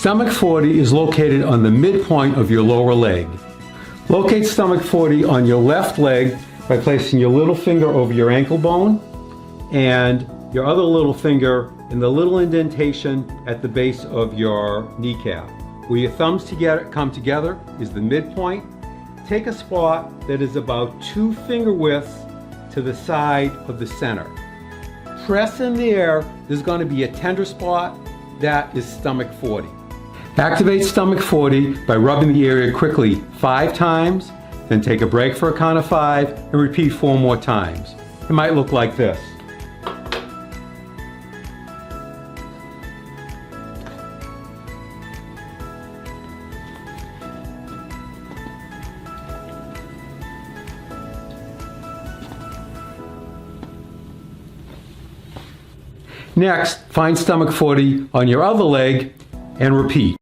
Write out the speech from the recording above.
Stomach 40 is located on the midpoint of your lower leg. Locate stomach 40 on your left leg by placing your little finger over your ankle bone and your other little finger in the little indentation at the base of your kneecap. Where your thumbs come together is the midpoint. Take a spot that is about 2 finger widths to the side of the center. Press in there. There's going to be a tender spot. That is stomach 40. Activate stomach 40 by rubbing the area quickly 5 times, then take a break for a count of 5 and repeat 4 more times. It might look like this. Next, find stomach 40 on your other leg and repeat.